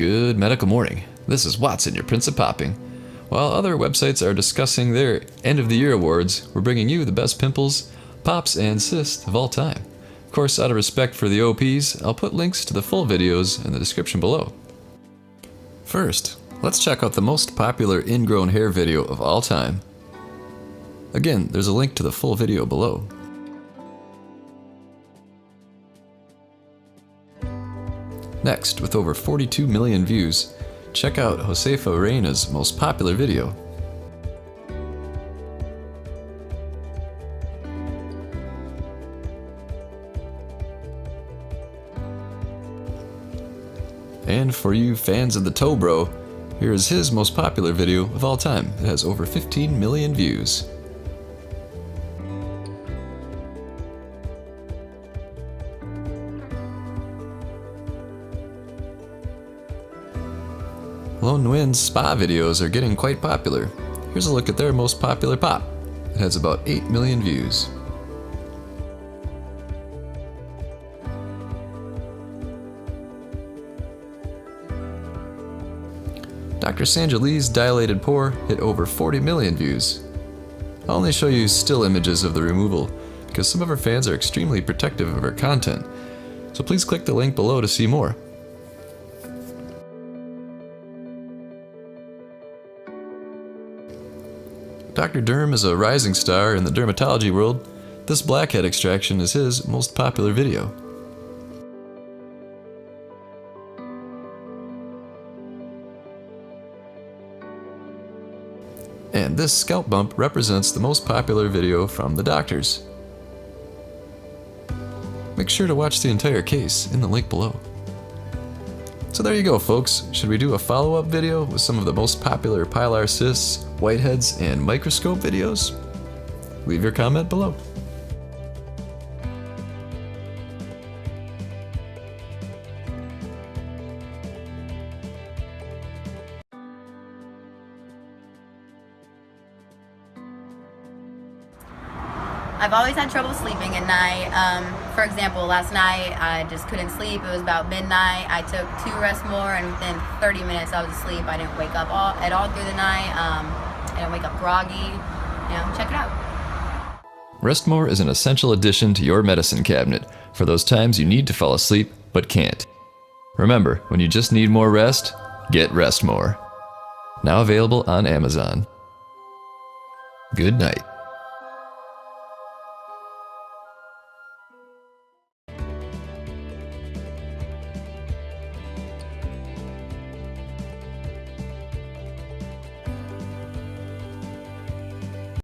Good medical morning. This is Watson, your Prince of Popping. While other websites are discussing their end-of-the-year awards, we're bringing you the best pimples, pops, and cysts of all time. Of course, out of respect for the OPs, I'll put links to the full videos in the description below. First, let's check out the most popular ingrown hair video of all time. Again, there's a link to the full video below. Next, with over 42 million views, check out Josefa Reyna's most popular video. And for you fans of the TooseBro, here is his most popular video of all time. It has over 15 million views. LoneWinds spa videos are getting quite popular. Here's a look at their most popular pop. It has about 8 million views. Dr. Sanja Lee's dilated pore hit over 40 million views. I'll only show you still images of the removal because some of her fans are extremely protective of her content, so please click the link below to see more. Dr. Durham is a rising star in the dermatology world. This blackhead extraction is his most popular video. And this scalp bump represents the most popular video from the doctors. Make sure to watch the entire case in the link below. So there you go, folks. Should we do a follow-up video with some of the most popular pilar cysts, whiteheads, and microscope videos? Leave your comment below. I've always had trouble sleeping at night. For example, last night I just couldn't sleep. It was about midnight. I took 2 Rest More, and within 30 minutes I was asleep. I didn't wake up at all through the night. I didn't wake up groggy. You know, check it out. Rest More is an essential addition to your medicine cabinet for those times you need to fall asleep but can't. Remember, when you just need more rest, get Rest More. Now available on Amazon. Good night.